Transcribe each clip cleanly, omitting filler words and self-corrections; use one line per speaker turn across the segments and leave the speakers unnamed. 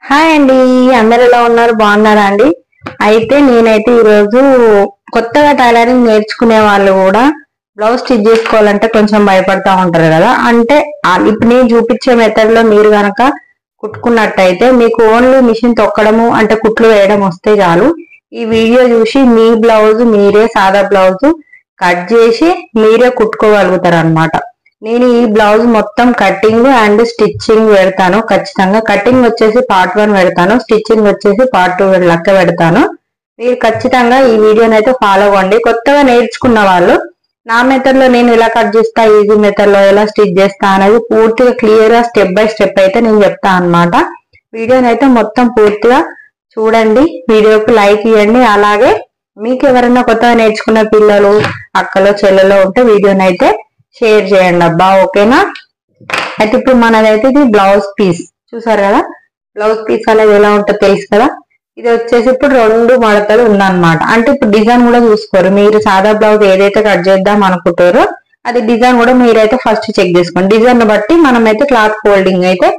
Hi అండి, అందరు ఎలా ఉన్నారు? బాగున్నారా అండి? అయితే నేనైతే ఈరోజు కొత్తగా టైలరింగ్ నేర్చుకునే వాళ్ళు కూడా బ్లౌజ్ స్టిచ్ చేసుకోవాలంటే కొంచెం భయపడతా ఉంటారు కదా. అంటే ఇప్పుడు నేను చూపించే మెథడ్ లో మీరు గనక కుట్టుకున్నట్టయితే మీకు ఓన్లీ మిషన్ తొక్కడము అంటే కుట్లు వేయడం వస్తే చాలు. ఈ వీడియో చూసి మీ బ్లౌజ్ మీరే సాదా బ్లౌజ్ కట్ చేసి మీరే కుట్టుకోగలుగుతారు అన్నమాట. నేను ఈ బ్లౌజ్ మొత్తం కటింగ్ అండ్ స్టిచ్చింగ్ పెడతాను. ఖచ్చితంగా కటింగ్ వచ్చేసి పార్ట్ 1 పెడతాను, స్టిచ్చింగ్ వచ్చేసి పార్ట్ 2 లెక్క పెడతాను. మీరు ఖచ్చితంగా ఈ వీడియోని అయితే ఫాలో అవ్వండి. కొత్తగా నేర్చుకున్న వాళ్ళు నా మెథడ్ లో నేను ఎలా కట్ చేస్తా, ఈజీ మెథడ్ లో ఎలా స్టిచ్ చేస్తా అనేది పూర్తిగా క్లియర్ గా స్టెప్ బై స్టెప్ అయితే నేను చెప్తా అన్నమాట. వీడియోని అయితే మొత్తం పూర్తిగా చూడండి, వీడియోకి లైక్ ఇవ్వండి. అలాగే మీకు ఎవరైనా కొత్తగా నేర్చుకున్న పిల్లలు అక్కలో చెల్లెలో ఉంటే వీడియోని అయితే షేర్ చేయండి అబ్బా, ఓకేనా? అయితే ఇప్పుడు మనదైతే ఇది బ్లౌజ్ పీస్ చూసారు కదా. బ్లౌజ్ పీస్ అనేది ఎలా ఉంటుందో తెలుసు కదా. ఇది వచ్చేసి ఇప్పుడు 2 మడతలు ఉందన్నమాట. అంటే ఇప్పుడు డిజైన్ కూడా చూసుకోరు. మీరు సాదా బ్లౌజ్ ఏదైతే కట్ చేద్దాం అనుకుంటారో అది డిజైన్ కూడా మీరైతే ఫస్ట్ చెక్ చేసుకోండి. డిజైన్ బట్టి మనం అయితే క్లాత్ ఫోల్డింగ్ అయితే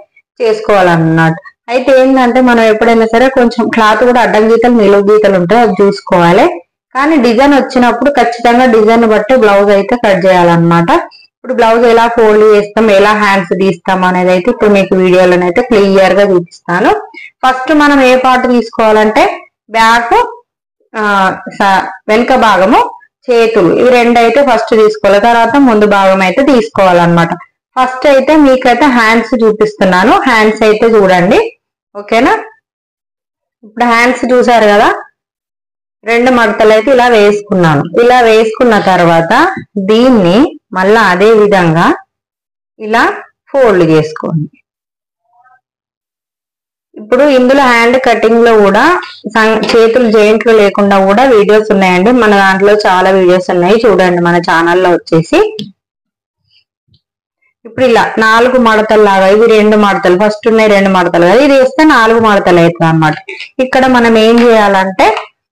చేసుకోవాలన్నమాట. అయితే ఏంటంటే మనం ఎప్పుడైనా సరే కొంచెం క్లాత్ కూడా అడ్డం గీతలు నిలువు గీతలు ఉంటాయి, అది చూసుకోవాలి. కానీ డిజైన్ వచ్చినప్పుడు ఖచ్చితంగా డిజైన్ బట్టి బ్లౌజ్ అయితే కట్ చేయాలన్నమాట. ఇప్పుడు బ్లౌజ్ ఎలా ఫోల్డ్ చేస్తాం, ఎలా హ్యాండ్స్ తీస్తాం అనేది అయితే ఇప్పుడు మీకు వీడియోలోనైతే క్లియర్ గా చూపిస్తాను. ఫస్ట్ మనం ఏ పార్ట్ తీసుకోవాలంటే బ్యాక్, వెనుక భాగము, చేతులు, ఇవి 2 అయితే ఫస్ట్ తీసుకోవాలి. తర్వాత ముందు భాగం అయితే తీసుకోవాలన్నమాట. ఫస్ట్ అయితే మీకైతే హ్యాండ్స్ చూపిస్తున్నాను. హ్యాండ్స్ అయితే చూడండి, ఓకేనా? ఇప్పుడు హ్యాండ్స్ చూసారు కదా. 2 మడతలు అయితే ఇలా వేసుకున్నాను. ఇలా వేసుకున్న తర్వాత దీన్ని మళ్ళా అదే విధంగా ఇలా ఫోల్డ్ చేసుకోండి. ఇప్పుడు ఇందులో హ్యాండ్ కటింగ్ లో కూడా చేతులు జాయింట్లు లేకుండా కూడా వీడియోస్ ఉన్నాయండి. మన దాంట్లో చాలా వీడియోస్ ఉన్నాయి, చూడండి మన ఛానల్లో వచ్చేసి. ఇప్పుడు ఇలా 4 మడతలు లాగా, ఇవి 2 మడతలు, ఫస్ట్ ఉన్నాయి 2 మడతలు కదా, ఇది వేస్తే 4 మడతలు అవుతుంది అన్నమాట. ఇక్కడ మనం ఏం చేయాలంటే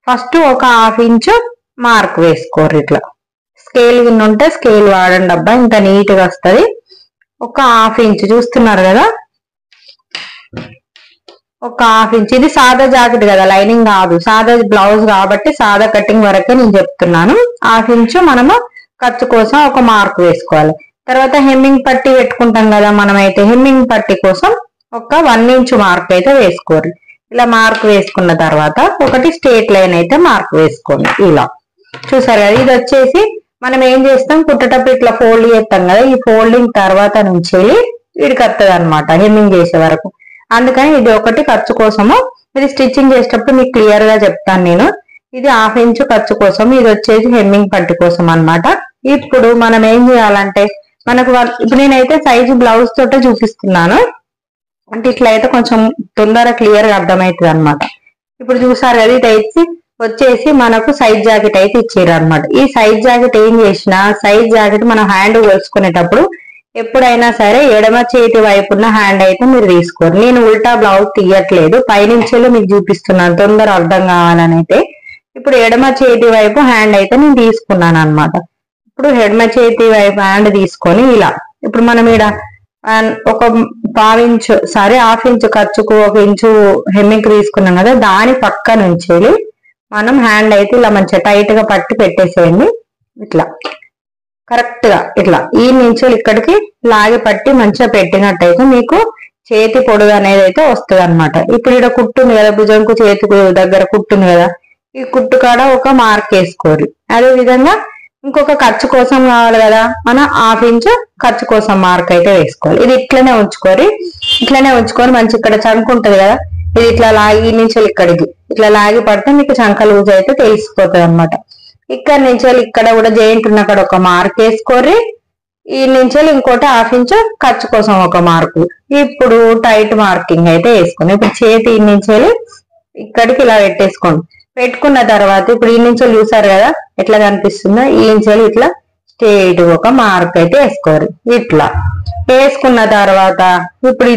ఫస్ట్ ఒక 1/2 ఇంచు మార్క్ వేసుకోరు. ఇట్లా స్కేల్ ఉంటే స్కేల్ వాడండి అబ్బా, ఇంకా నీట్ గా వస్తుంది. ఒక 1/2 ఇంచు చూస్తున్నారు కదా, ఒక 1/2 ఇంచు. ఇది సాదా జాకెట్ కదా, లైనింగ్ కాదు, సాదా బ్లౌజ్ కాబట్టి సాదా కటింగ్ వరకే నేను చెప్తున్నాను. 1/2 ఇంచు మనము ఖర్చు కోసం ఒక మార్క్ వేసుకోవాలి. తర్వాత హెమ్మింగ్ పట్టి పెట్టుకుంటాం కదా మనమైతే, హెమ్మింగ్ పట్టి కోసం ఒక 1 ఇంచు మార్క్ అయితే వేసుకోరు. ఇలా మార్క్ వేసుకున్న తర్వాత ఒకటి స్ట్రేట్ లైన్ అయితే మార్క్ వేసుకోండి. ఇలా చూసారు కదా. ఇది వచ్చేసి మనం ఏం చేస్తాం, కుట్టేటప్పుడు ఇట్లా ఫోల్డ్ చేస్తాం కదా, ఈ ఫోల్డింగ్ తర్వాత నుంచి వీడికి వస్తుంది అనమాట హెమ్మింగ్ చేసే వరకు. అందుకని ఇది ఒకటి ఖర్చు కోసము, ఇది స్టిచ్చింగ్ చేసేటప్పుడు మీకు క్లియర్ గా చెప్తాను నేను. ఇది 1/2 ఇంచు ఖర్చు కోసం, ఇది వచ్చేసి హెమ్మింగ్ పట్టి కోసం అన్నమాట. ఇప్పుడు మనం ఏం చేయాలంటే మనకు ఇప్పుడు నేనైతే సైజు బ్లౌజ్ తోటే చూపిస్తున్నాను, అంటే ఇట్లా అయితే కొంచెం తొందరగా క్లియర్ గా అర్థమవుతుంది అనమాట. ఇప్పుడు చూసారు కదా, ఇది వచ్చేసి మనకు సైజ్ జాకెట్ అయితే ఇచ్చారు అనమాట. ఈ సైజ్ జాకెట్ ఏం చేసినా, సైజ్ జాకెట్ మనం హ్యాండ్ కొలుచుకునేటప్పుడు ఎప్పుడైనా సరే ఎడమ చేతి వైపున్న హ్యాండ్ అయితే మీరు తీసుకోరు. నేను ఉల్టా బ్లౌజ్ తీయట్లేదు, పైనుంచేలో మీకు చూపిస్తున్నాను తొందర అర్థం కావాలని అయితే. ఇప్పుడు ఎడమ చేతి వైపు హ్యాండ్ అయితే నేను తీసుకున్నాను అనమాట. ఇప్పుడు ఎడమ చేతి వైపు హ్యాండ్ తీసుకొని ఇలా ఇప్పుడు మనం ఇక్కడ ఒక 1/2 ఇంచు ఖర్చుకు 1 ఇంచు హెమ్మింగ్ తీసుకున్నాం కదా, దాని పక్క నుంచి మనం హ్యాండ్ అయితే ఇలా మంచిగా టైట్ గా పట్టి పెట్టేసేయండి. ఇట్లా కరెక్ట్ గా ఇట్లా ఈ నుంచి ఇక్కడికి లాగి పట్టి మంచిగా పెట్టినట్టయితే మీకు చేతి పొడుగు అనేది అయితే వస్తుంది అనమాట. ఇప్పుడు ఇక్కడ కుట్టుంది కదా, భుజంకు చేతికి దగ్గర కుట్టుంది కదా, ఈ కుట్టు కాడ ఒక మార్క్ వేసుకోరు. అదే విధంగా ఇంకొక ఖర్చు కోసం కావాలి కదా, మనం 1/2 ఇంచు ఖర్చు కోసం మార్క్ అయితే వేసుకోవాలి. ఇది ఇట్లనే ఉంచుకొని మంచి ఇక్కడ చంక ఉంటది కదా, ఇది ఇట్లా లాగి నుంచి ఇక్కడికి ఇట్లా లాగి పడితే మీకు చంక లూజ్ అయితే తెలిసిపోతుంది అనమాట. ఇక్కడ నుంచి ఇక్కడ కూడా జాయింట్ ఉన్న అక్కడ ఒక మార్క్ వేసుకోరి, ఈ నుంచి ఇంకోటి 1/2 ఇంచు ఖర్చు కోసం ఒక మార్కు. ఇప్పుడు టైట్ మార్కింగ్ అయితే వేసుకోండి. ఇప్పుడు చేతి నుంచి ఇక్కడికి ఇలా పెట్టేసుకోండి. పెట్టుకున్న తర్వాత ఇప్పుడు ఈ నుంచి చూసారు కదా ఎట్లా కనిపిస్తుందో, ఈ నుంచి ఇట్లా స్ట్రేట్ ఒక మార్క్ అయితే వేసుకోరు. ఇట్లా వేసుకున్న తర్వాత ఇప్పుడు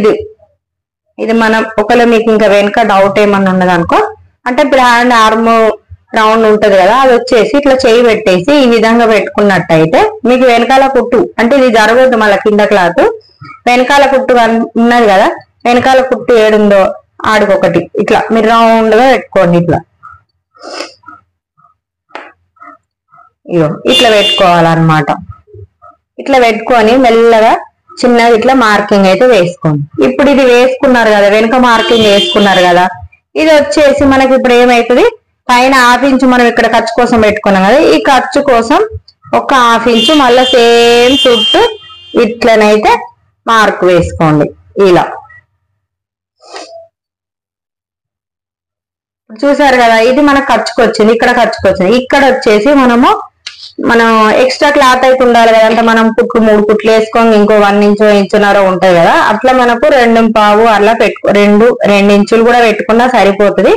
ఇది మనం ఒకవేళ మీకు ఇంకా వెనుక డౌట్ ఏమన్నా ఉన్నది అనుకో, అంటే ఇప్పుడు హ్యాండ్ ఆర్మ్ రౌండ్ ఉంటది కదా, అది వచ్చేసి ఇట్లా చేయి పెట్టేసి ఈ విధంగా పెట్టుకున్నట్టయితే మీకు వెనకాల కుట్టు అంటే ఇది జరగదు మళ్ళీ కింద క్లాత్, వెనకాల కుట్టు ఉన్నది కదా, వెనకాల కుట్టు ఏడుందో ఆడికొకటి ఇట్లా మీరు రౌండ్ గా పెట్టుకోండి. ఇట్లా పెట్టుకోవాలన్నమాట. ఇట్లా పెట్టుకొని మెల్లగా చిన్నగా ఇట్లా మార్కింగ్ అయితే వేసుకోండి. ఇప్పుడు ఇది వేసుకున్నారు కదా, వెనుక మార్కింగ్ వేసుకున్నారు కదా, ఇది వచ్చేసి మనకి ఇప్పుడు ఏమైతుంది, పైన 1/2 ఇంచు మనం ఇక్కడ ఖర్చు కోసం పెట్టుకున్నాం కదా, ఈ ఖర్చు కోసం ఒక 1/2 ఇంచు మళ్ళీ సేమ్ చుట్టూ ఇట్లనైతే మార్క్ వేసుకోండి. ఇలా చూసారు కదా, ఇది మనకు ఖర్చుకు వచ్చింది, ఇక్కడ ఖర్చుకు వచ్చింది. ఇక్కడ వచ్చేసి మనం ఎక్స్ట్రా క్లాత్ అయితే ఉండాలి కదా, అంటే మనం 3 కుట్లు వేసుకొని ఇంకో 1 ఇంచు 1.5 ఇంచున్నర ఉంటాయి కదా, అట్లా మనకు 2.25 అలా పెట్టుకో, 2 ఇంచులు కూడా పెట్టుకున్నా సరిపోతుంది.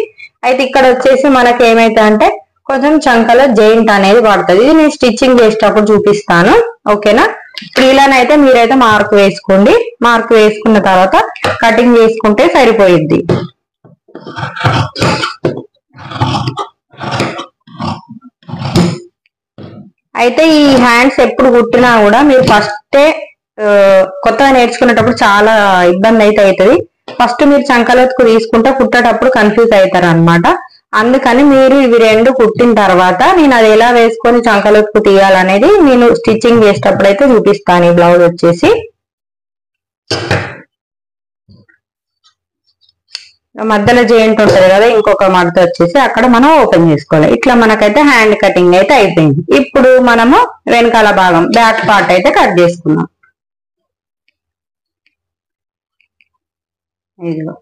అయితే ఇక్కడ వచ్చేసి మనకి ఏమైతే అంటే కొంచెం చంకలో జాయింట్ అనేది పడుతుంది. ఇది నేను స్టిచ్చింగ్ చేసేటప్పుడు చూపిస్తాను. ఓకేనా, ఇలానైతే మీరైతే మార్క్ వేసుకోండి. మార్క్ వేసుకున్న తర్వాత కటింగ్ చేసుకుంటే సరిపోయిద్ది. అయితే ఈ హ్యాండ్స్ ఎప్పుడు కుట్టినా కూడా మీరు ఫస్టే కొత్తగా నేర్చుకునేటప్పుడు చాలా ఇబ్బంది అయితే అవుతుంది. ఫస్ట్ మీరు చంకలోతుకు తీసుకుంటే కుట్టేటప్పుడు కన్ఫ్యూజ్ అవుతారు అనమాట. అందుకని మీరు ఇవి 2 కుట్టిన తర్వాత నేను అది ఎలా వేసుకొని చంకలోతుకు తీయాలనేది నేను స్టిచ్చింగ్ చేసేటప్పుడు అయితే చూపిస్తాను. ఈ బ్లౌజ్ వచ్చేసి మధ్యలో జాయింట్ ఉంటది కదా, ఇంకొక మడత వచ్చేసి అక్కడ మనం ఓపెన్ చేసుకోవాలి. ఇట్లా మనకైతే హ్యాండ్ కటింగ్ అయితే అయిపోయింది. ఇప్పుడు మనము వెనకాల భాగం బ్యాక్ పార్ట్ అయితే కట్ చేసుకున్నాం. ఇదిగో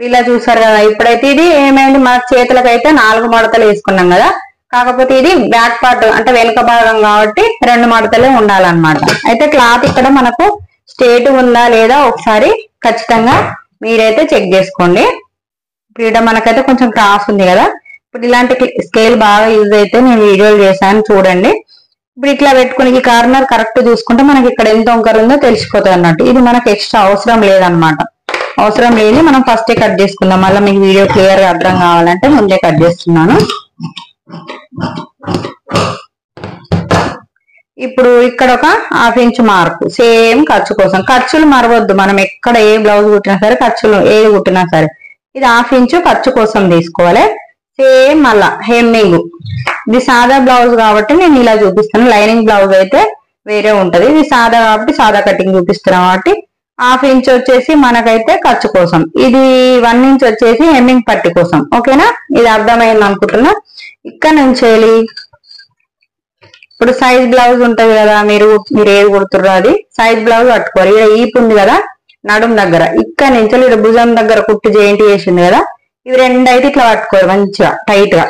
ఇలా చూసారు కదా. ఇప్పుడైతే ఇది ఏమైంది, మన చేతులకు అయితే 4 మడతలు వేసుకున్నాం కదా, కాకపోతే ఇది బ్యాక్ పార్ట్ అంటే వెనుక భాగం కాబట్టి 2 మడతలే ఉండాలన్నమాట. అయితే క్లాత్ ఇక్కడ మనకు స్ట్రేట్ ఉందా లేదా ఒకసారి ఖచ్చితంగా మీరైతే చెక్ చేసుకోండి. ఇప్పుడు మనకైతే కొంచెం క్రాస్ ఉంది కదా, ఇప్పుడు ఇలాంటి స్కేల్ బాగా యూజ్ అయితే నేను వీడియోలు చేశాను చూడండి. ఇప్పుడు ఇట్లా పెట్టుకుని ఈ కార్నర్ కరెక్ట్ చూసుకుంటే మనకి ఇక్కడ ఎంత వంకర ఉందో తెలిసిపోతుంది అన్నట్టు. ఇది మనకు ఎక్స్ట్రా అవసరం లేదనమాట. అవసరం లేదు, మనం ఫస్టే కట్ చేసుకుందాం. మళ్ళీ మీకు వీడియో క్లియర్ గా అర్థం కావాలంటే ముందే కట్ చేస్తున్నాను. ఇప్పుడు ఇక్కడ ఒక 1/2 ఇంచు మార్కు సేమ్ ఖర్చు కోసం. ఖర్చులు మరవద్దు, మనం ఎక్కడ ఏ బ్లౌజ్ కుట్టినా సరే ఖర్చులు ఏది కుట్టినా సరే ఇది 1/2 ఇంచు ఖర్చు కోసం తీసుకోవాలి. సేమ్ మళ్ళా హెమ్మింగ్, ఇది సాదా బ్లౌజ్ కాబట్టి నేను ఇలా చూపిస్తాను. లైనింగ్ బ్లౌజ్ అయితే వేరే ఉంటది, ఇది సాదా కాబట్టి సాదా కటింగ్ చూపిస్తున్నాం కాబట్టి 1/2 ఇంచు వచ్చేసి మనకైతే ఖర్చు కోసం, ఇది 1 ఇంచ్ వచ్చేసి హెమ్మింగ్ పట్టి కోసం. ఓకేనా, ఇది అర్థమైంది అనుకుంటున్నా. ఇక్కడ నుంచి ఇప్పుడు సైజ్ బ్లౌజ్ ఉంటది కదా, మీరు ఏది కుడుతుర్రో అది సైజ్ బ్లౌజ్ పట్టుకోవాలి. ఇక్కడ ఈపు ఉంది కదా నడుం దగ్గర, ఇక్కడ నుంచి ఇక్కడ భుజం దగ్గర కుట్టు జాయింట్ చేసింది కదా, ఇవి 2 అయితే ఇట్లా పట్టుకోవాలి మంచిగా టైట్ గా.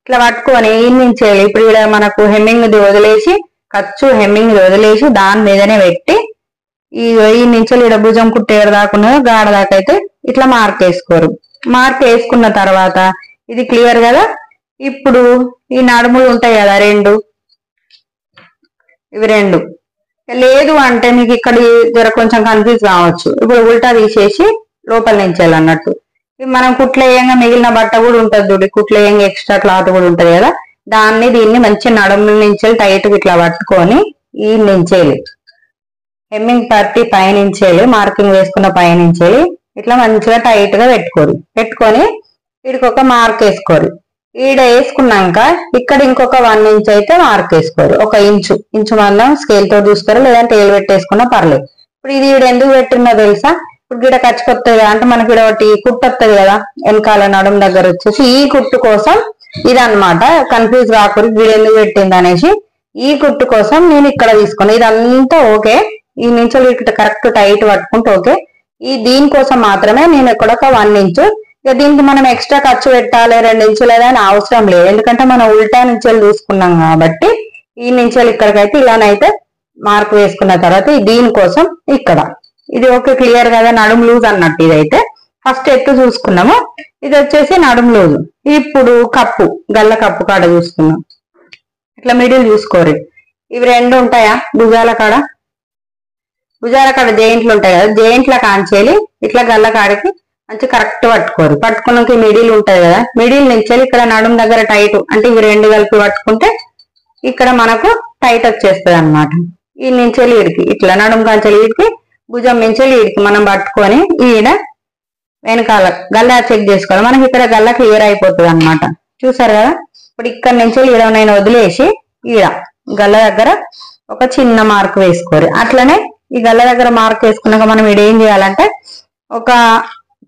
ఇట్లా పట్టుకొని ఈ నుంచి ఇప్పుడు ఇక్కడ మనకు హెమ్మింగ్ వదిలేసి ఖర్చు హెమ్మింగ్ వదిలేసి దాని మీదనే పెట్టి ఈ నుంచి ఇక్కడ భుజం కుట్టేరు దాకా గాడ దాకా అయితే ఇట్లా మార్క్ వేసుకోరు. మార్క్ వేసుకున్న తర్వాత ఇది క్లియర్ కదా. ఇప్పుడు ఈ నడుములు ఉంటాయి కదా 2, ఇవి 2 లేదు అంటే మీకు ఇక్కడ జర కొంచెం కన్ఫ్యూజ్ కావచ్చు. ఇప్పుడు ఉల్టా తీసేసి లోపల నుంచి వెళ్ళన్నట్టు మనం కుట్లేయంగా మిగిలిన బట్ట కూడా ఉంటుంది చూడు, కుట్లేయంగా ఎక్స్ట్రా క్లాత్ కూడా ఉంటది కదా, దీన్ని మంచి నడుముల నుంచి టైట్ ఇట్లా పట్టుకొని ఈ నుంచేలి హెమ్మింగ్ పట్టి పైనుంచేలి మార్కింగ్ వేసుకున్న పైనుంచేలి ఇట్లా మంచిగా టైట్ గా పెట్టుకొని వీడికి ఒక మార్క్ వేసుకోరు. ఈడ వేసుకున్నాక ఇక్కడ ఇంకొక 1 ఇంచ్ అయితే మార్క్ వేసుకోరు. 1 ఇంచు మందం స్కేల్ తో చూసుకోరు, లేదంటే ఏలు పెట్టేసుకున్నా పర్లేదు. ఇప్పుడు ఇది ఈడ ఎందుకు పెట్టిందో తెలుసా, ఇప్పుడు గీడ ఖర్చుకొస్తుంది అంటే మనకి ఇక్కడ ఒకటి కుట్టు వస్తుంది కదా వెనకాల నడుము దగ్గర వచ్చేసి, ఈ కుట్టు కోసం ఇదన్నమాట. కన్ఫ్యూజ్ కాకూడదు గీడ ఎందుకు పెట్టింది అనేసి, ఈ కుట్టు కోసం నేను ఇక్కడ తీసుకున్నాను. ఇదంతా ఓకే, ఈ నుంచి ఇక్కడ కరెక్ట్ టైట్ పట్టుకుంటే ఓకే. దీనికోసం మాత్రమే నేను ఇక్కడ ఒక 1 ఇంచు, ఇక దీనికి మనం ఎక్స్ట్రా ఖర్చు పెట్టాలి 2 ఇంచులు అని అవసరం లేదు, ఎందుకంటే మనం ఉల్టా నుంచెలు చూసుకున్నాం కాబట్టి ఈ నుంచెలు ఇక్కడికైతే ఇలానైతే మార్క్ వేసుకున్న తర్వాత దీనికోసం ఇక్కడ ఇది ఓకే క్లియర్ కదా. నడుము లూజ్ అన్నట్టు ఇదైతే ఫస్ట్ ఎత్తు చూసుకున్నాము, ఇది వచ్చేసి నడుము లూజ్. ఇప్పుడు కప్పు గల్ల కప్పు కాడ చూసుకున్నాం, ఇట్లా మిడిల్ చూసుకోరు. ఇవి 2 ఉంటాయా భుజాల కాడ జాయింట్లు ఉంటాయి కదా, జాయింట్ల కాంచేలి ఇట్లా గల్ల కాడికి మంచి కరెక్ట్ పట్టుకున్నాక మిడిల్ ఉంటది కదా, మిడిల్ నుంచి ఇక్కడ నడుము దగ్గర టైట్ అంటే ఇవి 2 కలిపి పట్టుకుంటే ఇక్కడ మనకు టైట్ వచ్చేస్తుంది అనమాట. ఈ నుంచి ఇడికి ఇట్లా నడుము కాంచెలి ఇడికి భుజం నుంచి ఇడికి మనం పట్టుకొని ఈడ వెనకాల గల్లా చెక్ చేసుకోవాలి. మనకి ఇక్కడ గల్లా క్లియర్ అయిపోతుంది అనమాట. చూసారు కదా. ఇప్పుడు ఇక్కడ నుంచి ఈడ నేను వదిలేసి ఈడ గల్ల దగ్గర ఒక చిన్న మార్క్ వేసుకోరు. అట్లనే ఈ గల్ల దగ్గర మార్క్ వేసుకున్నాక మనం ఈడ ఏం చేయాలంటే ఒక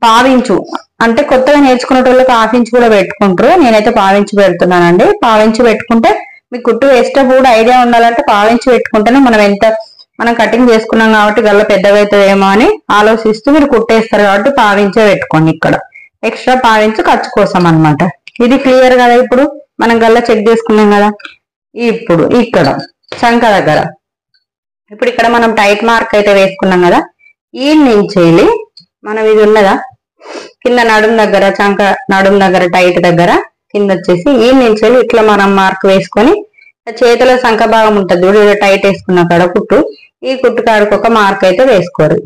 పావించు, అంటే కొత్తగా నేర్చుకునే వాళ్ళకి హాఫ్ ఇంచ్ కూడా పెట్టుకుంటారు. నేనైతే పావించి పెడుతున్నానండి. పావించి పెట్టుకుంటే మీకు కుట్టు వేసేటప్పుడు కూడా ఐడియా ఉండాలంటే పావించి పెట్టుకుంటేనే మనం కటింగ్ చేసుకున్నాం కాబట్టి గల్ల పెద్దగా అవుతుందేమో అని ఆలోచిస్తూ మీరు కుట్టేస్తారు కాబట్టి పావించే పెట్టుకోండి. ఇక్కడ ఎక్స్ట్రా పావించు ఖర్చు కోసం అనమాట. ఇది క్లియర్ కదా. ఇప్పుడు మనం గల్ల చెక్ చేసుకున్నాం కదా. ఇప్పుడు ఇక్కడ చంక దగ్గర ఇప్పుడు ఇక్కడ మనం టైట్ మార్క్ అయితే వేసుకున్నాం కదా. ఈ నుంచి మనం ఇది ఉన్నదా కింద నడుం దగ్గర, చంక నడుం దగ్గర టైట్ దగ్గర కింద వచ్చేసి ఈ నుంచి ఇట్లా మనం మార్క్ వేసుకొని చేతిలో సంఖ భాగం ఉంటుంది చూడు, టైట్ వేసుకున్న కాడ కుట్టు, ఈ కుట్టు కాడకు ఒక మార్క్ అయితే వేసుకోరు.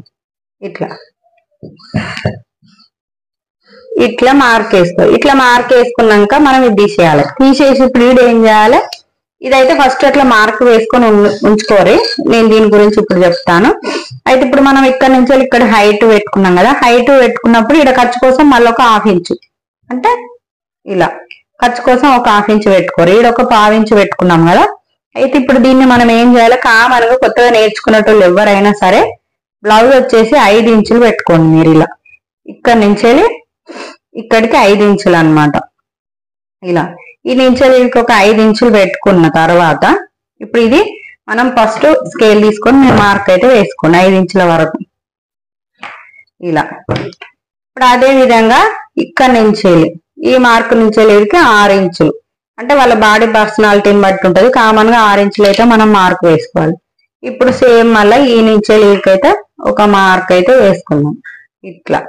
ఇట్లా మార్క్ వేసుకోరు. ఇట్లా మార్క్ వేసుకున్నాక మనం ఇది తీసేయాలి. తీసేసి ఇప్పుడు ఇది ఏం చేయాలి, ఇదైతే ఫస్ట్ అట్లా మార్క్ వేసుకొని ఉంచుకోరు. నేను దీని గురించి ఇప్పుడు చెప్తాను. అయితే ఇప్పుడు మనం ఇక్కడ నుంచి ఇక్కడ హైట్ పెట్టుకున్నాం కదా. హైట్ పెట్టుకున్నప్పుడు ఇక్కడ ఖర్చు కోసం మళ్ళీ ఒక హాఫ్ ఇంచు, అంటే ఇలా ఖర్చు కోసం ఒక హాఫ్ ఇంచు పెట్టుకోరు. ఈడ ఒక పావు ఇంచు పెట్టుకున్నాం కదా. అయితే ఇప్పుడు దీన్ని మనం ఏం చేయాలి, కామన్గా కొత్తగా నేర్చుకునేటోళ్ళు ఎవరైనా సరే బ్లౌజ్ వచ్చేసి 5 ఇంచులు పెట్టుకోండి. మీరు ఇలా ఇక్కడ నుంచి ఇక్కడికి 5 ఇంచులు అనమాట. ఇలా ఈ నుంచి ఒక 5 ఇంచులు పెట్టుకున్న తర్వాత ఇప్పుడు ఇది మనం ఫస్ట్ స్కేల్ తీసుకొని మీరు మార్క్ అయితే వేసుకోండి 5 ఇంచుల వరకు. ఇలా ఇప్పుడు అదే విధంగా ఇక్కడ నుంచి ఈ మార్క్ నుంచి 6 ఇంచులు, అంటే వాళ్ళ బాడీ పర్సనాలిటీని బట్టి ఉంటుంది. కామన్ గా 6 ఇంచులు అయితే మనం మార్క్ వేసుకోవాలి. ఇప్పుడు సేమ్ మళ్ళీ ఈ నుంచి అయితే ఒక మార్క్ అయితే వేసుకున్నాం. ఇట్లా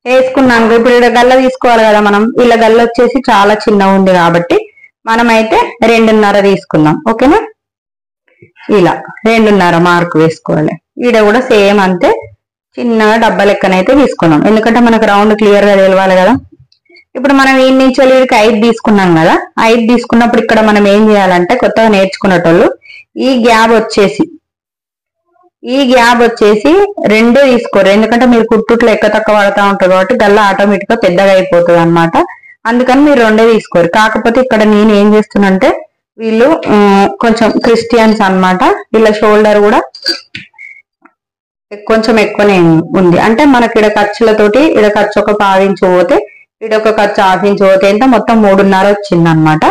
వేసుకున్నాక ఇప్పుడు ఇక్కడ గల్ల తీసుకోవాలి కదా మనం. ఇలా గల్ల వచ్చేసి చాలా చిన్నగా ఉంది కాబట్టి మనమైతే 2.5 తీసుకుందాం. ఓకేనా. ఇలా 2.5 మార్క్ వేసుకోవాలి. ఈడ కూడా సేమ్ అంతే చిన్నగా డబ్బా లెక్కనైతే తీసుకున్నాం, ఎందుకంటే మనకు రౌండ్ క్లియర్ గా తెలవాలి కదా. ఇప్పుడు మనం ఈ నుంచి 5 తీసుకున్నాం కదా. 5 తీసుకున్నప్పుడు ఇక్కడ మనం ఏం చేయాలంటే కొత్తగా నేర్చుకునేటోళ్ళు ఈ గ్యాప్ వచ్చేసి 2 తీసుకోరు, ఎందుకంటే మీరు కుట్టుట్లో ఎక్క తక్కువ పడతా ఉంటారు కాబట్టి గల్ల ఆటోమేటిక్ గా పెద్దగా అయిపోతుంది అనమాట. అందుకని మీరు 2 తీసుకోరు. కాకపోతే ఇక్కడ నేను ఏం చేస్తున్నంటే వీళ్ళు కొంచెం క్రిస్టియన్స్ అనమాట. వీళ్ళ షోల్డర్ కూడా కొంచెం ఎక్కువనే ఉంది, అంటే మనకి ఇక్కడ ఖర్చులతోటి ఇక్కడ ఖర్చు ఒక 1/2 ఇంచు పోతే ఇక్కడ ఒక ఖర్చు 1/2 ఇంచు పోతే ఎంత మొత్తం 3.5 వచ్చింది అనమాట.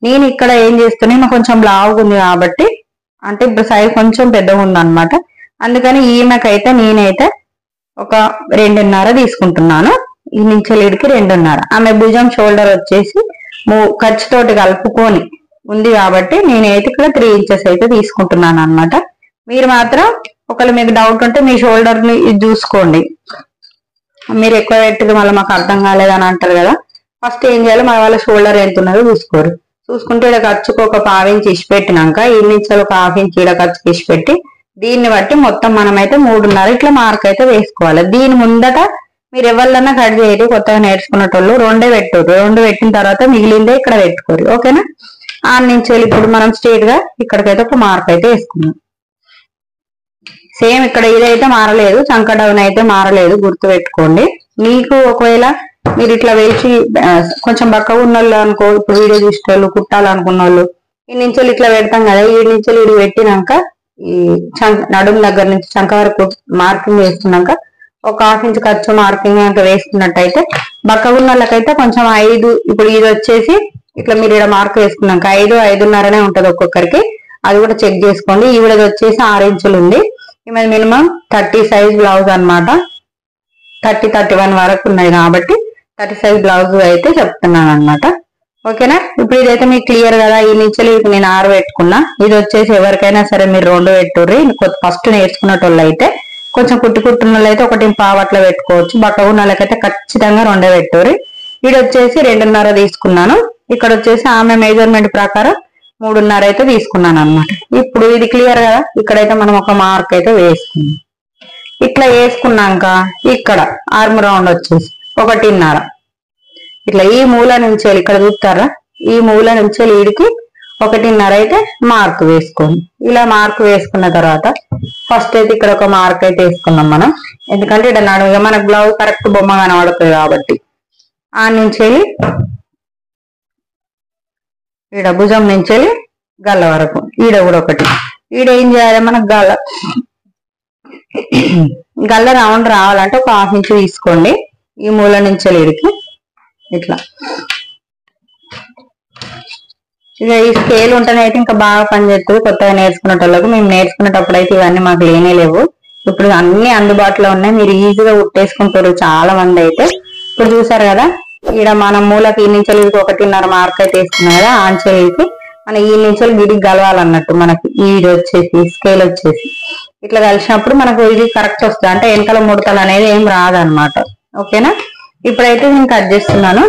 నేను ఇక్కడ ఏం చేస్తున్నా కొంచెం లావుగా ఉంది కాబట్టి, అంటే ఇప్పుడు సైజ్ కొంచెం పెద్దగా ఉంది అనమాట. అందుకని ఈమెకైతే నేనైతే ఒక 2.5 తీసుకుంటున్నాను. ఈ నుంచి లీడ్కి 2.5. ఆమె భుజం షోల్డర్ వచ్చేసి ఖర్చుతోటి కలుపుకొని ఉంది కాబట్టి నేనైతే ఇక్కడ 3 ఇంచెస్ అయితే తీసుకుంటున్నాను అనమాట. మీరు మాత్రం ఒకవేళ మీకు డౌట్ ఉంటే మీ షోల్డర్ ని చూసుకోండి. మీరు ఎక్కువ పెట్టింది మళ్ళీ మాకు అర్థం కాలేదని అంటారు కదా. ఫస్ట్ ఏం చేయాలి, మన వాళ్ళ షోల్డర్ ఎంత ఉన్నదో చూసుకుంటే ఇక్కడ ఖర్చుకు ఒక 1/2 ఇంచ్ ఇచ్చి పెట్టినాక ఈ నుంచి ఒక 1/2 ఇంచ్ ఇక్కడ ఖర్చుకి ఇచ్చి పెట్టి దీన్ని బట్టి మొత్తం మనమైతే 3.5 ఇట్లా మార్క్ అయితే వేసుకోవాలి. దీని ముందట మీరు ఎవరికన్నా కట్ చేయరు, కొత్తగా నేర్చుకునేటోళ్ళు 2 పెట్టారు. 2 పెట్టిన తర్వాత మిగిలిందే ఇక్కడ పెట్టుకోరు. ఓకేనా. ఆ నుంచి ఇప్పుడు మనం స్ట్రేట్ గా ఇక్కడికైతే ఒక మార్క్ అయితే వేసుకున్నాం. సేమ్ ఇక్కడ ఇదైతే మారలేదు, చంక డౌన్ అయితే మారలేదు, గుర్తు పెట్టుకోండి. మీకు ఒకవేళ మీరు ఇట్లా వేసి కొంచెం బక్కగా ఉన్న వాళ్ళు అనుకో, ఇప్పుడు వీడియో చూసేటోళ్ళు కుట్టాలనుకున్న వాళ్ళు ఈ నుంచి ఇట్లా పెడతాం కదా. ఈ నుంచి ఇది పెట్టినాక ఈ నడుము దగ్గర నుంచి చంక వరకు మార్కింగ్ వేసుకున్నాక ఒక 1/2 ఇంచ్ ఖర్చు మార్కింగ్ అంతా వేసుకున్నట్టయితే బక్కగా ఉన్న వాళ్ళకైతే కొంచెం 5, ఇప్పుడు ఇది వచ్చేసి ఇట్లా మీరు ఇక్కడ మార్క్ వేసుకున్నాక 5, 5.5 ఉంటది ఒక్కొక్కరికి. అది కూడా చెక్ చేసుకోండి. ఈవిడది వచ్చేసి 6 ఇంచులు ఉంది. ఈమె మినిమం 30 సైజ్ బ్లౌజ్ అనమాట. 30, 31 వరకు ఉన్నది కాబట్టి 30 సైజ్ బ్లౌజ్ అయితే చెప్తున్నాను అనమాట. ఓకేనా. ఇప్పుడు ఇదైతే మీకు క్లియర్ కదా. ఈ నుంచి నేను 6 పెట్టుకున్నా. ఇది వచ్చేసి ఎవరికైనా సరే మీరు 2 పెట్టుర్రి. ఫస్ట్ నేర్చుకున్నటోళ్ళు అయితే కొంచెం కుట్టున్న వాళ్ళు అయితే 1.5 అట్లా పెట్టుకోవచ్చు. బక్క ఉన్న వాళ్ళకైతే ఖచ్చితంగా 2 పెట్టుర్రి. ఇది వచ్చేసి 2.5 తీసుకున్నాను. ఇక్కడ వచ్చేసి ఆమె మెజర్మెంట్ ప్రకారం 3.5 అయితే తీసుకున్నాను అనమాట. ఇప్పుడు ఇది క్లియర్ కదా. ఇక్కడైతే మనం ఒక మార్క్ అయితే వేసుకున్నాం. ఇట్లా వేసుకున్నాక ఇక్కడ ఆర్మ్ రౌండ్ వచ్చేసి 1.5 ఇట్లా ఈ మూల నుంచి ఇక్కడ చూస్తారా, ఈ మూల నుంచి లీడ్కి 1.5 అయితే మార్క్ వేసుకోండి. ఇలా మార్క్ వేసుకున్న తర్వాత ఫస్ట్ అయితే ఇక్కడ ఒక మార్క్ అయితే వేసుకున్నాం మనం, ఎందుకంటే ఇక్కడ నడుముగా మనకు బ్లౌజ్ కరెక్ట్ బొమ్మ కనబడుతుంది కాబట్టి. ఆ నుంచి ఈడ భుజం నుంచి గల్ల వరకు ఈడ కూడా ఒకటి. ఈడ ఏం చేయాలి, మనకు గల్ల రౌండ్ రావాలంటే ఒక 1/2 ఇంచ్ తీసుకోండి. ఈ మూల నుంచి ఈడికి ఇట్లా. ఇక ఈ స్కేల్ ఉంటేనే అయితే ఇంకా బాగా పనిచేస్తుంది కొత్తగా నేర్చుకునేటోళ్ళకు. మేము నేర్చుకునేటప్పుడు అయితే ఇవన్నీ మాకు లేనే లేవు, ఇప్పుడు అన్ని అందుబాటులో ఉన్నాయి, మీరు ఈజీగా కుట్టేసుకుంటారు చాలా మంది అయితే. ఇప్పుడు చూసారు కదా, ఈడ మనం మూలకి ఈ నుంచి 1.5 మార్క్ అయితే వేసుకున్నాం కదా, ఆంచెలికి మన ఈ నుంచి గిడికి కలవాలన్నట్టు. మనకి ఈడు వచ్చేసి స్కేల్ వచ్చేసి ఇట్లా కలిసినప్పుడు మనకు ఇది కరెక్ట్ వస్తుంది, అంటే వెనకాల ముడతలు అనేది ఏం రాదనమాట. ఓకేనా, ఇప్పుడైతే నేను కట్ చేస్తున్నాను.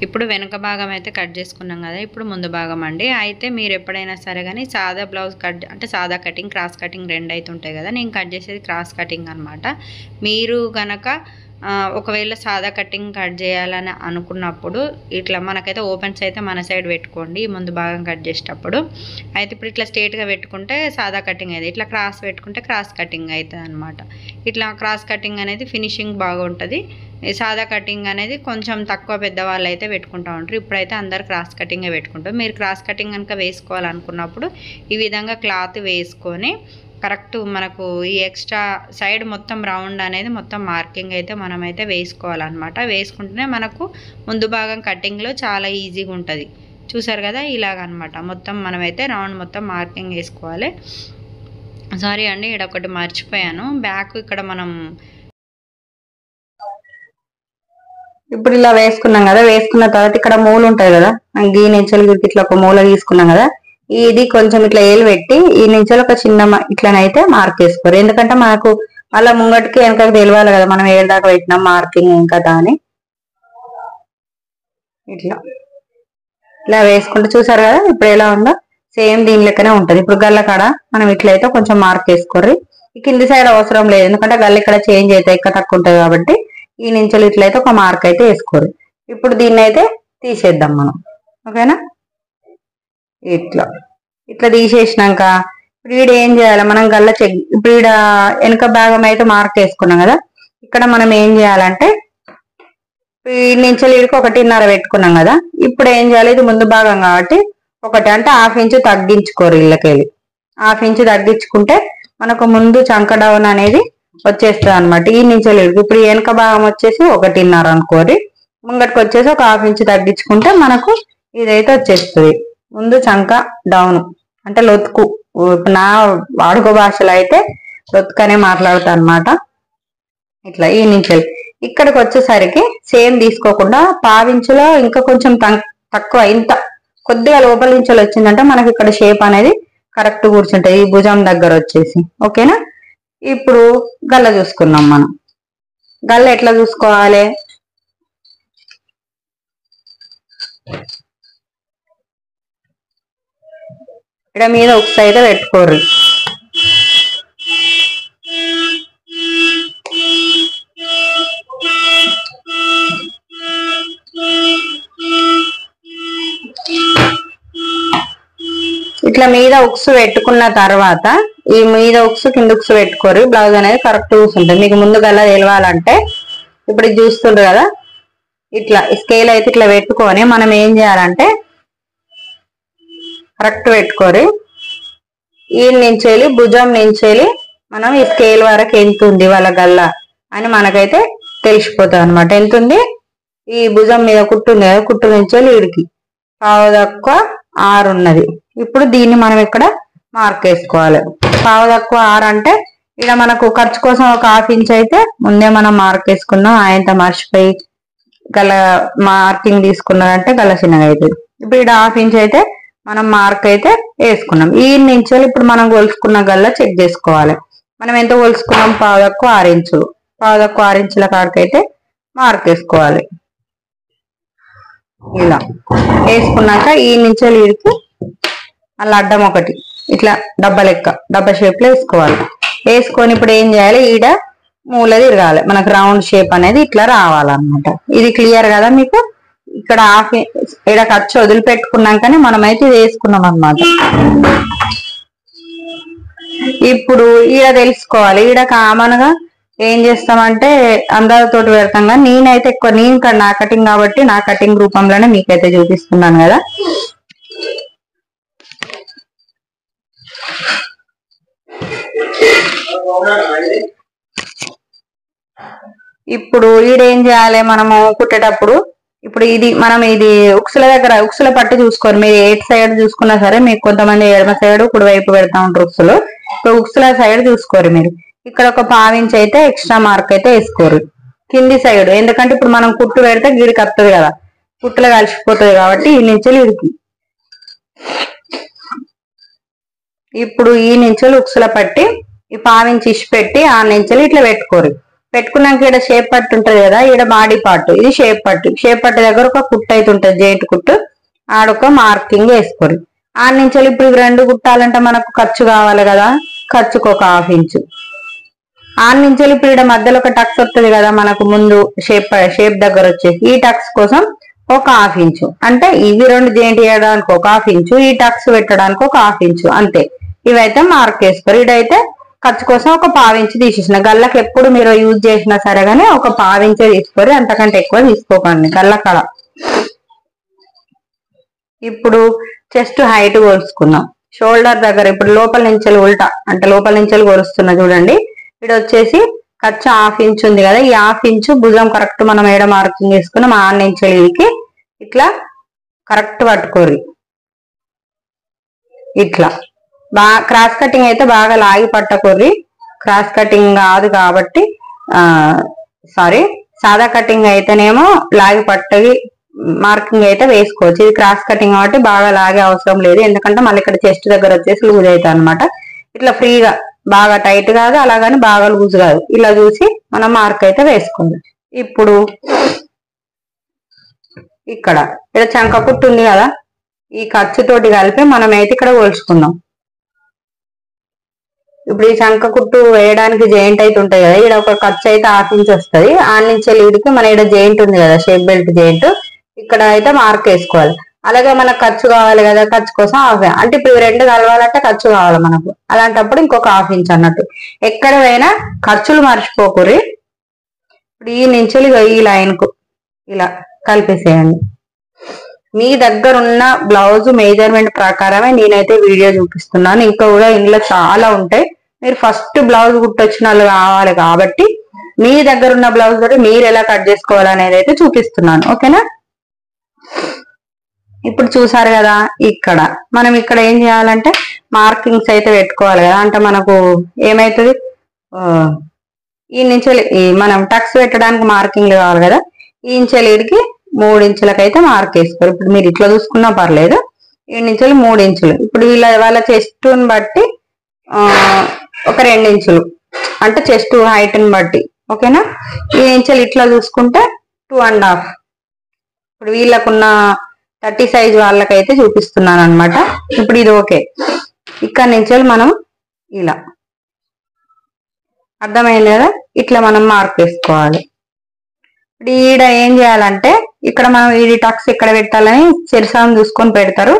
ఇప్పుడు వెనక భాగం అయితే కట్ చేసుకున్నాం కదా, ఇప్పుడు ముందు భాగం అండి. అయితే మీరు ఎప్పుడైనా సరే కానీ సాదా బ్లౌజ్ కట్ అంటే సాదా కటింగ్ క్రాస్ కటింగ్ రెండు అయితే ఉంటాయి కదా, నేను కట్ చేసేది క్రాస్ కటింగ్ అనమాట. మీరు కనుక ఒకవేళ సాదా కటింగ్ కట్ చేయాలని అనుకున్నప్పుడు ఇట్లా మనకైతే ఓపెన్స్ అయితే మన సైడ్ పెట్టుకోండి ముందు భాగం కట్ చేసేటప్పుడు. అయితే ఇప్పుడు ఇట్లా స్ట్రేట్గా పెట్టుకుంటే సాదా కటింగ్ అయితే, ఇట్లా క్రాస్ పెట్టుకుంటే క్రాస్ కటింగ్ అవుతుంది అనమాట. ఇట్లా క్రాస్ కటింగ్ అనేది ఫినిషింగ్ బాగుంటుంది. సాదా కటింగ్ అనేది కొంచెం తక్కువ పెద్దవాళ్ళు అయితే పెట్టుకుంటూ ఉంటారు. ఇప్పుడైతే అందరు క్రాస్ కటింగే పెట్టుకుంటారు. మీరు క్రాస్ కటింగ్ కనుక వేసుకోవాలనుకున్నప్పుడు ఈ విధంగా క్లాత్ వేసుకొని కరెక్ట్ మనకు ఈ ఎక్స్ట్రా సైడ్ మొత్తం రౌండ్ అనేది మొత్తం మార్కింగ్ అయితే మనమైతే వేసుకోవాలన్నమాట. వేసుకుంటేనే మనకు ముందు భాగం కటింగ్లో చాలా ఈజీగా ఉంటుంది. చూసారు కదా, ఇలాగనమాట మొత్తం మనమైతే రౌండ్ మొత్తం మార్కింగ్ వేసుకోవాలి. సారీ అండి, ఇక్కడ ఒకటి మర్చిపోయాను, బ్యాక్ ఇక్కడ మనం
ఇప్పుడు ఇలా వేసుకున్నాం కదా, వేసుకున్న తర్వాత ఇక్కడ మూల ఉంటాయి కదా, గీ నించలు ఇట్లా ఒక మూల తీసుకున్నాం కదా, ఇది కొంచెం ఇట్లా ఏలు పెట్టి ఈ నించలు ఒక చిన్న ఇట్లనైతే మార్క్ వేసుకోరు, ఎందుకంటే మనకు అలా ముంగటికి వెనకకి తెలియాలి కదా మనం ఏడు దాకా పెట్టినాం మార్కింగ్ ఇంకా దాని. ఇట్లా ఇలా వేసుకుంటే చూసారు కదా ఇప్పుడు ఎలా ఉందో, సేమ్ దీని లెక్కనే ఉంటది. ఇప్పుడు గల్ల కాడ మనం ఇట్లయితే కొంచెం మార్క్ వేసుకోర్రి, ఈ కింది సైడ్ అవసరం లేదు ఎందుకంటే గల్ల ఇక్కడ చేంజ్ అయితే ఎక్కువ తక్కువ ఉంటుంది కాబట్టి ఈ నించలు ఇట్లయితే ఒక మార్క్ అయితే వేసుకోరు. ఇప్పుడు దీన్ని అయితే తీసేద్దాం మనం. ఓకేనా, ఇట్లా ఇట్లా తీసేసినాక ఇప్పుడు ఈడ ఏం చేయాలి, మనం గల్ల చెక్ ఇప్పుడు ఈడ వెనక భాగం అయితే మార్క్ వేసుకున్నాం కదా, ఇక్కడ మనం ఏం చేయాలంటే ఈ నుంచి ఈడికి 1.5 పెట్టుకున్నాం కదా, ఇప్పుడు ఏం చేయాలి, ఇది ముందు భాగం కాబట్టి ఒకటి అంటే 1/2 ఇంచ్ తగ్గించుకోరు, ఇళ్ళకెళ్ళి 1/2 ఇంచ్ తగ్గించుకుంటే మనకు ముందు చంక డౌన్ అనేది వచ్చేస్తుంది అనమాట. ఈ నుంచి ఇప్పుడు వెనక భాగం వచ్చేసి 1.5 అనుకోరి, ముంగటికి వచ్చేసి ఒక 1/2 ఇంచ్ తగ్గించుకుంటే మనకు ఇదైతే వచ్చేస్తుంది. ముందు చంక డౌన్ అంటే లొతుకు, నా వాడుక భాషలో అయితే లొతుకు అనే మాట్లాడతా అనమాట. ఇట్లా ఈ నుంచి ఇక్కడికి వచ్చేసరికి సేమ్ తీసుకోకుండా 1/2 ఇంచులో ఇంకా కొంచెం తక్కువ ఇంత కొద్దిగా లోపల ఇంచులు వచ్చిందంటే మనకి ఇక్కడ షేప్ అనేది కరెక్ట్ కూర్చుంటాయి ఈ భుజం దగ్గర వచ్చేసి. ఓకేనా, ఇప్పుడు గల్ల చూసుకున్నాం మనం. గల్ల ఎట్లా చూసుకోవాలి, ఇక్కడ మీద ఉక్స్ అయితే పెట్టుకోర్రి. ఇట్లా మీద ఉక్స్ పెట్టుకున్న తర్వాత ఈ మీద ఉక్స్ కింద ఉక్స్ పెట్టుకోరు, బ్లౌజ్ అనేది కరెక్ట్ కూర్చుంటుంది. మీకు ముందు గల్ల తెలవాలంటే ఇప్పుడు ఇది చూస్తుండ్రు కదా, ఇట్లా స్కేల్ అయితే ఇట్లా పెట్టుకొని మనం ఏం చేయాలంటే కరెక్ట్ పెట్టుకోరు, ఈ నుంచేలి భుజం నుంచేలి మనం ఈ స్కేల్ వరకు ఎంత ఉంది వాళ్ళ గల్ల అని మనకైతే తెలిసిపోతుంది అనమాట. ఎంత ఉంది, ఈ భుజం మీద కుట్టు ఉంది కదా, కుట్టు నుంచేలి ఈడికి 1/4 ఉన్నది. ఇప్పుడు దీన్ని మనం ఇక్కడ మార్క్ వేసుకోవాలి. 1/4 అంటే ఇక్కడ మనకు ఖర్చు కోసం ఒక 1/2 ఇంచ్ అయితే ముందే మనం మార్క్ వేసుకున్నాం, ఆయనతో మర్చిపోయి గల మార్కింగ్ తీసుకున్నారంటే గల చిన్నగా అవుతుంది. ఇప్పుడు ఇక్కడ 1/2 ఇంచ్ అయితే మనం మార్క్ అయితే వేసుకున్నాం. ఈ నుంచి ఇప్పుడు మనం కొలుసుకున్న గల్ల చెక్ చేసుకోవాలి. మనం ఎంత కొలుసుకున్నాం, 1/4 ఇంచులు, 1/4 ఇంచుల కాడికైతే మార్క్ వేసుకోవాలి. ఇలా వేసుకున్నాక ఈ నుంచి వీడికి అలా అడ్డం ఒకటి ఇట్లా డబ్బా లెక్క డబ్బా షేప్ లో వేసుకోవాలి. వేసుకొని ఇప్పుడు ఏం చేయాలి, ఈడ మూల తిరగాలి, మనకు రౌండ్ షేప్ అనేది ఇట్లా రావాలన్నమాట. ఇది క్లియర్ కదా మీకు? ఇక్కడ ఈడ ఖర్చు వదిలిపెట్టుకున్నాకనే మనమైతే ఇది వేసుకున్నాం అన్నమాట. ఇప్పుడు ఈడ తెలుసుకోవాలి, ఈడ కామన్ గా ఏం చేస్తామంటే అందరితోటి పెడతాం, కానీ నేనైతే ఎక్కువ నా కటింగ్ కాబట్టి నా కటింగ్ రూపంలోనే మీకైతే చూపిస్తున్నాను కదా. ఇప్పుడు ఈడేం చేయాలి మనము కుట్టేటప్పుడు, ఇప్పుడు ఇది ఉక్సుల దగ్గర ఉక్సుల పట్టు చూసుకోరు మీరు, ఏ సైడ్ చూసుకున్నా సరే. మీకు కొంతమంది ఎడమ సైడ్ కుడివైపు పెడతా ఉంటారు ఉక్సులు. ఇప్పుడు ఉక్సుల సైడ్ చూసుకోరు మీరు. ఇక్కడ ఒక పావించి అయితే ఎక్స్ట్రా మార్క్ అయితే వేసుకోరు కింది సైడ్, ఎందుకంటే ఇప్పుడు మనం కుట్టు పెడితే గిడికి వస్తుంది కదా, కుట్టులో కలిసిపోతుంది కాబట్టి ఈ నుంచి ఇడికి. ఇప్పుడు ఈ నుంచి ఉక్సుల పట్టి ఈ పావించి ఇష్టి పెట్టి ఆ నుంచి ఇట్లా పెట్టుకోరు. పెట్టుకున్నాక ఇక్కడ షేప్ పట్టు ఉంటది కదా, ఇక్కడ బాడీ పార్ట్, ఇది షేప్ పట్టు. షేప్ పట్టు దగ్గర ఒక కుట్టు అయితే ఉంటది, జైంట్ కుట్టు, ఆడొక మార్కింగ్ వేసుకోరు. ఆ నుంచి ఇప్పుడు ఇవి రెండు కుట్టాలంటే మనకు ఖర్చు కావాలి కదా, ఖర్చుకు ఒక 1/2 ఇంచు. ఆ నుంచి ఇప్పుడు ఇక్కడ మధ్యలో ఒక టక్స్ వస్తుంది కదా మనకు ముందు షేప్ దగ్గర వచ్చేసి, ఈ టక్స్ కోసం ఒక 1/2 ఇంచు, అంటే ఇవి రెండు జైంట్ చేయడానికి ఒక 1/2 ఇంచు, ఈ టక్స్ పెట్టడానికి ఒక 1/2 ఇంచు అంతే. ఇవైతే మార్క్ వేసుకోరు. ఇదైతే ఖర్చు కోసం ఒక 1/2 ఇంచు తీసేసిన. గల్లకి ఎప్పుడు మీరు యూజ్ చేసినా సరే గానీ ఒక 1/2 ఇంచే తీసుకోరు, అంతకంటే ఎక్కువ తీసుకోకండి గల్ల కడ. ఇప్పుడు చెస్ట్ హైట్ కొలుసుకుందాం. షోల్డర్ దగ్గర ఇప్పుడు లోపల నుంచి ఉల్టా, అంటే లోపల నుంచి కొలుస్తున్నా చూడండి. ఇక్కడ వచ్చేసి ఖర్చు 1/2 ఇంచు ఉంది కదా, ఈ 1/2 ఇంచు భుజం కరెక్ట్ మనం ఏడ మార్కింగ్ చేసుకున్నాం ఆ నుంచి ఇదికి ఇట్లా కరెక్ట్ పట్టుకోరు. ఇట్లా క్రాస్ కటింగ్ అయితే బాగా లాగి పట్టకూర్రి, క్రాస్ కటింగ్ కాదు కాబట్టి సారీ సాదా కటింగ్ అయితేనేమో లాగి పట్టవి మార్కింగ్ అయితే వేసుకోవచ్చు. ఇది క్రాస్ కటింగ్ కాబట్టి బాగా లాగే అవసరం లేదు, ఎందుకంటే మళ్ళీ ఇక్కడ చెస్ట్ దగ్గర వచ్చేసి లూజ్ అవుతుంది అనమాట. ఇట్లా ఫ్రీగా బాగా టైట్ కాదు, అలాగని బాగా లూజ్ కాదు, ఇలా చూసి మనం మార్క్ అయితే వేసుకోవాలి. ఇప్పుడు ఇక్కడ చంక కుట్టు ఉంది కదా, ఈ ఖర్చుతోటి కలిపి మనం అయితే ఇక్కడ కొలుచుకుందాం. ఇప్పుడు ఈ చంక కుట్టు వేయడానికి జైంట్ అయితే ఉంటాయి కదా, ఇక్కడ ఒక ఖర్చు అయితే 1/2 ఇంచు వస్తుంది. ఆ నుంచి లీడ్కి మన ఇక్కడ జైంట్ ఉంది కదా, షేప్ బెల్ట్ జైంట్, ఇక్కడ అయితే మార్క్ వేసుకోవాలి. అలాగే మనకు ఖర్చు కావాలి కదా, ఖర్చు కోసం 1/2, అంటే ఇప్పుడు రెండు కలవాలంటే ఖర్చు కావాలి మనకు, అలాంటప్పుడు ఇంకొక 1/2 ఇంచు అన్నట్టు. ఎక్కడ పోయినా ఖర్చులు మర్చిపోకూరి. ఇప్పుడు ఈ నుంచి ఈ లైన్ కు ఇలా కలిపేసేయండి. మీ దగ్గర ఉన్న బ్లౌజ్ మెజర్మెంట్ ప్రకారమే నేనైతే వీడియో చూపిస్తున్నాను, ఇంకా కూడా ఇందులో చాలా ఉంటాయి. మీరు ఫస్ట్ బ్లౌజ్ కుట్టొచ్చిన వాళ్ళు కావాలి కాబట్టి మీ దగ్గర ఉన్న బ్లౌజ్ తోటి మీరు ఎలా కట్ చేసుకోవాలనేది అయితే చూపిస్తున్నాను, ఓకేనా. ఇప్పుడు చూసారు కదా, ఇక్కడ మనం ఇక్కడ ఏం చేయాలంటే మార్కింగ్స్ అయితే పెట్టుకోవాలి కదా, అంటే మనకు ఏమైతుంది ఈ నుంచి మనం టక్స్ పెట్టడానికి మార్కింగ్లు కావాలి కదా, ఈ ఇంచె లీడ్కి 3 ఇంచులకైతే మార్క్ వేసుకోరు. ఇప్పుడు మీరు ఇట్లా చూసుకున్నా పర్లేదు, ఈ నుంచి 3 ఇంచులు. ఇప్పుడు వాళ్ళ చెస్ట్ ని బట్టి ఒక 2 ఇంచులు, అంటే చెస్ట్ హైట్ ని బట్టి, ఓకేనా. ఈ ఇంచులు ఇట్లా చూసుకుంటే 2.5. ఇప్పుడు వీళ్ళకున్న 30 సైజ్ వాళ్ళకైతే చూపిస్తున్నాను అనమాట. ఇప్పుడు ఇది ఓకే. ఇక్కడ నుంచి మనం ఇలా అర్థమైంది కదా, ఇట్లా మనం మార్క్ వేసుకోవాలి. ఇప్పుడు ఈడ ఏం చేయాలంటే ఇక్కడ మనం ఈ టక్స్ ఇక్కడ పెట్టాలని చెరసాం చూసుకొని పెడతారు,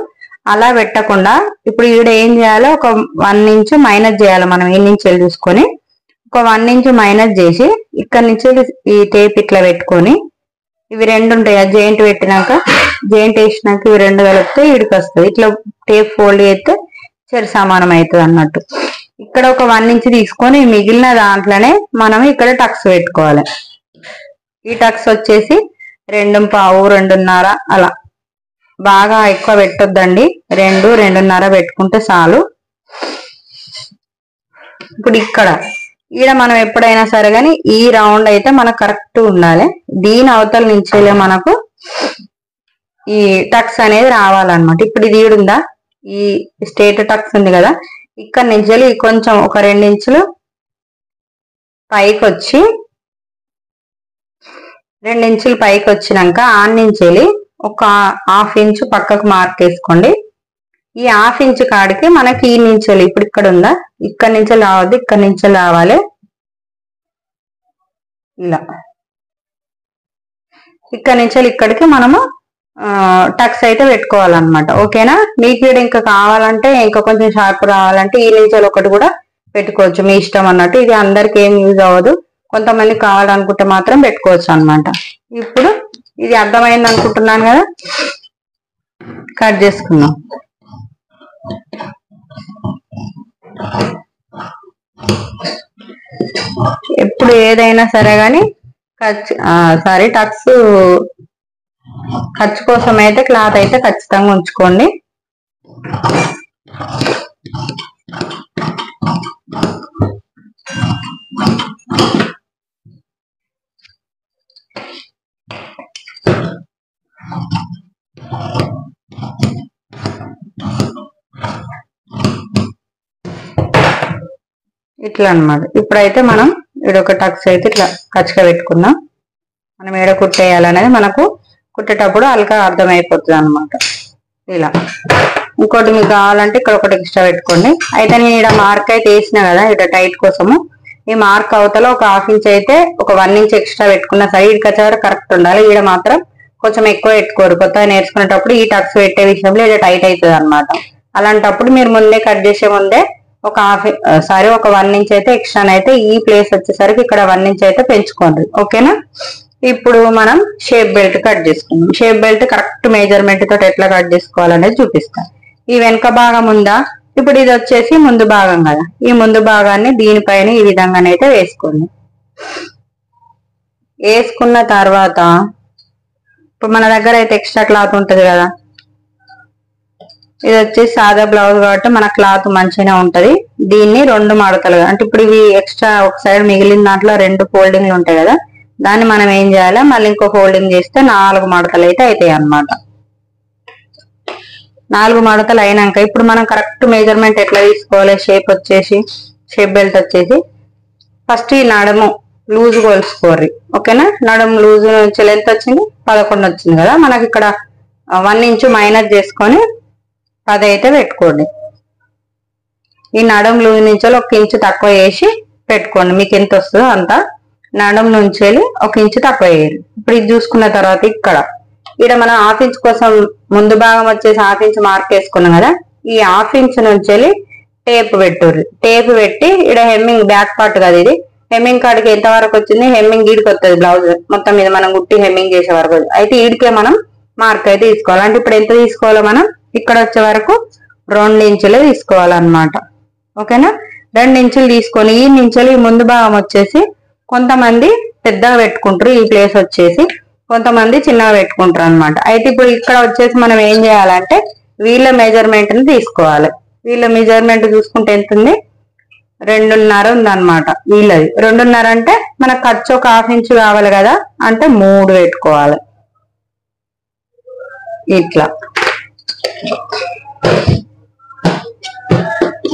అలా పెట్టకుండా ఇప్పుడు ఈడ ఏం చేయాలో ఒక 1 ఇంచు మైనస్ చేయాలి. మనం ఈ నుంచి చూసుకొని ఒక 1 ఇంచు మైనస్ చేసి ఇక్కడ నుంచి ఈ టేప్ ఇట్లా పెట్టుకొని ఇవి రెండు ఉంటాయి, జైంట్ పెట్టినాక జైంట్ వేసినాక ఇవి రెండు కలిపితే ఈడికి వస్తుంది. ఇట్లా టేప్ ఫోల్డ్ చేస్తే చెరు సమానం అవుతుంది అన్నట్టు. ఇక్కడ ఒక 1 ఇంచు తీసుకొని మిగిలిన దాంట్లోనే మనం ఇక్కడ టక్స్ పెట్టుకోవాలి. ఈ టక్స్ వచ్చేసి 2.5, 2.5 అలా, బాగా ఎక్కువ పెట్టొద్దండి, 2, 2.5 పెట్టుకుంటే చాలు. ఇప్పుడు ఇక్కడ ఈడ మనం ఎప్పుడైనా సరే కానీ ఈ రౌండ్ అయితే మనకు కరెక్ట్ ఉండాలి. దీని అవతల నుంచేలే మనకు ఈ టక్స్ అనేది రావాలన్నమాట. ఇప్పుడు ఇది ఈడుందా, ఈ స్ట్రేట్ టక్స్ ఉంది కదా, ఇక్కడ నుంచి కొంచెం ఒక 2 ఇంచులు పైకి వచ్చి 2 ఇంచులు పైకి వచ్చినాక ఆన్ నుంచి ఒక 1/2 ఇంచు పక్కకు మార్క్ వేసుకోండి. ఈ హాఫ్ ఇంచ్ కాడికి మనకి ఈ నుంచి ఇప్పుడు ఇక్కడ ఉందా, ఇక్కడ నుంచి రావద్దు, ఇక్కడ నుంచి రావాలి. ఇలా ఇక్కడ నుంచి ఇక్కడికి మనము టక్స్ అయితే పెట్టుకోవాలన్నమాట. ఓకేనా. మీకు ఇంకా కావాలంటే ఇంకా కొంచెం షార్ప్ రావాలంటే ఈ నుంచి ఒకటి కూడా పెట్టుకోవచ్చు, మీ ఇష్టం అన్నట్టు. ఇది అందరికి ఏం యూజ్ అవ్వదు, కొంతమంది కావాలనుకుంటే మాత్రం పెట్టుకోవచ్చు అన్నమాట. ఇప్పుడు ఇది అర్థమైంది అనుకుంటున్నాను కదా, కట్ చేసుకుందాం. ఎప్పుడు ఏదైనా సరే కానీ టక్స్ ఖర్చు కోసం అయితే క్లాత్ అయితే ఖచ్చితంగా ఉంచుకోండి. ఇట్లా అన్నమాట. ఇప్పుడైతే మనం ఈడొక టక్స్ అయితే ఇట్లా ఖర్చుగా పెట్టుకుందాం. మనం ఏడ కుట్టేయాలనేది మనకు కుట్టేటప్పుడు అల్కా అర్థమైపోతుంది అన్నమాట. ఇలా ఇంకోటి మీకు కావాలంటే ఇక్కడ ఒకటి ఎక్స్ట్రా పెట్టుకోండి. అయితే నేను ఇక్కడ మార్క్ అయితే వేసిన కదా ఇక్కడ టైట్ కోసము, ఈ మార్క్ అవతల ఒక హాఫ్ ఇంచ్ అయితే ఒక 1 ఇంచ్ ఎక్స్ట్రా పెట్టుకున్న సరే ఈడికి వచ్చేవారు కరెక్ట్ ఉండాలి. ఈడ మాత్రం కొంచెం ఎక్కువ పెట్టుకోరు, కొత్తగా నేర్చుకునేటప్పుడు ఈ టక్స్ పెట్టే విషయంలో ఇక్కడ టైట్ అవుతుంది అనమాట. అలాంటప్పుడు మీరు ముందే కట్ చేసే ముందే ఒక ఒక 1 ఇంచ్ అయితే ఎక్స్ట్రా అయితే ఈ ప్లేస్ వచ్చేసరికి ఇక్కడ 1 ఇంచ్ అయితే పెంచుకోండి. ఓకేనా. ఇప్పుడు మనం షేప్ బెల్ట్ కట్ చేసుకుందాం. షేప్ బెల్ట్ కరెక్ట్ మెజర్మెంట్ తోటి ఎట్లా కట్ చేసుకోవాలనేది చూపిస్తాను. ఈ వెనక భాగం ఉందా, ఇప్పుడు ఇది వచ్చేసి ముందు భాగం కదా, ఈ ముందు భాగాన్ని దీనిపైన ఈ విధంగానైతే వేసుకోండి. వేసుకున్న తర్వాత ఇప్పుడు మన దగ్గర అయితే ఎక్స్ట్రా క్లాత్ ఉంటది కదా, ఇది వచ్చేసి సాదా బ్లౌజ్ కాబట్టి మన క్లాత్ మంచిగానే ఉంటది. దీన్ని 2 మడతలుగా అంటే ఇప్పుడు ఇవి ఎక్స్ట్రా ఒక సైడ్ మిగిలిన దాంట్లో 2 ఫోల్డింగ్లు ఉంటాయి కదా, దాన్ని మనం ఏం చేయాలి మళ్ళీ ఇంకో ఫోల్డింగ్ చేస్తే 4 మడతలు అయితే అవుతాయి అన్నమాట. 4 మడతలు అయినాక ఇప్పుడు మనం కరెక్ట్ మెజర్మెంట్ ఎట్లా తీసుకోవాలి, షేప్ బెల్ట్ వచ్చేసి ఫస్ట్ ఈ నడుము లూజ్ కొలుసుకోర్రి. ఓకేనా. నడుము లూజ్ నుంచి లెంత్ వచ్చింది 11 వచ్చింది కదా, మనకి ఇక్కడ 1 ఇంచ్ మైనస్ చేసుకొని 10 అయితే పెట్టుకోండి. ఈ నడుము లూజ్ నుంచి 1 ఇంచ్ తక్కువ వేసి పెట్టుకోండి, మీకు ఎంత వస్తుందో అంత. నడుము నుంచి 1 ఇంచ్ తక్కువ వేయాలి. ఇప్పుడు ఇది చూసుకున్న తర్వాత ఇక్కడ మనం హాఫ్ ఇంచ్ కోసం ముందు భాగం వచ్చేసి హాఫ్ ఇంచ్ మార్క్ వేసుకున్నాం కదా, ఈ హాఫ్ ఇంచ్ నుంచి టేప్ పెట్టుర్రి. టేప్ పెట్టి ఇక్కడ హెమ్మింగ్ బ్యాక్ పార్ట్ కదా, ఇది హెమ్మింగ్ కాడికి ఎంత వరకు వచ్చింది, హెమ్మింగ్ ఈడికి వస్తుంది బ్లౌజ్ మొత్తం మీద మనం గుట్టి హెమ్మింగ్ చేసే వరకు. అయితే ఈడికే మనం మార్క్ అయితే తీసుకోవాలి. అంటే ఇప్పుడు ఎంత తీసుకోవాలో మనం ఇక్కడ వచ్చే వరకు 2 ఇంచులు తీసుకోవాలన్నమాట. ఓకేనా. 2 ఇంచులు తీసుకొని ఈ నుంచి ముందు భాగం వచ్చేసి కొంతమంది పెద్దగా పెట్టుకుంటారు, ఈ ప్లేస్ వచ్చేసి కొంతమంది చిన్నగా పెట్టుకుంటారు అన్నమాట. అయితే ఇప్పుడు ఇక్కడ వచ్చేసి మనం ఏం చేయాలంటే వీళ్ళ మెజర్మెంట్ ని తీసుకోవాలి. వీళ్ళ మెజర్మెంట్ చూసుకుంటే ఎంత ఉంది, 2.5 ఉంది అనమాట. వీళ్ళది 2.5 అంటే మన ఖర్చు ఒక హాఫ్ ఇంచ్ కావాలి కదా, అంటే 3 పెట్టుకోవాలి. ఇట్లా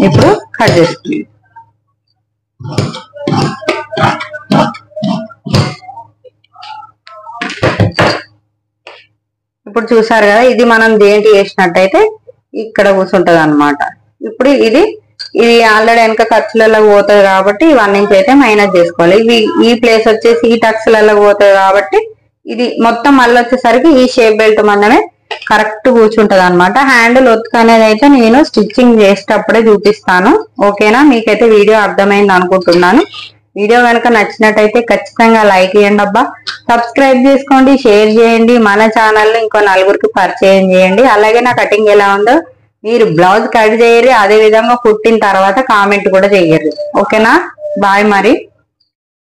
ఇప్పుడు కట్ చేస్తుంది. ఇప్పుడు చూసారు కదా, ఇది మనం దేంటి వేసినట్టయితే ఇక్కడ కూర్చుంటది అనమాట. ఇప్పుడు ఇది ఆల్రెడీ వెనక ఖర్చులలో పోతుంది కాబట్టి 1 ఇంచ్ అయితే మైనస్ చేసుకోవాలి. ఈ ప్లేస్ వచ్చేసి ఈ టక్స్లలో పోతుంది కాబట్టి ఇది మొత్తం మళ్ళీ వచ్చేసరికి ఈ షేప్ బెల్ట్ మనమే కరెక్ట్ కూర్చుంటది అనమాట. హ్యాండిల్ ఒత్తుకు అనేది అయితే నేను స్టిచ్చింగ్ చేసేటప్పుడే చూపిస్తాను. ఓకేనా. మీకైతే వీడియో అర్థమైంది అనుకుంటున్నాను. వీడియో కనుక నచ్చినట్టయితే ఖచ్చితంగా లైక్ చేయండి అబ్బా, సబ్స్క్రైబ్ చేసుకోండి, షేర్ చేయండి, మన ఛానల్ ఇంకో 4గురికి పరిచయం చేయండి. అలాగే నా కటింగ్ ఎలా ఉందో మీరు బ్లౌజ్ కట్ చేయరు, అదే విధంగా కుట్టిన తర్వాత కామెంట్ కూడా చెయ్యరు. ఓకేనా. బాయ్ మరి.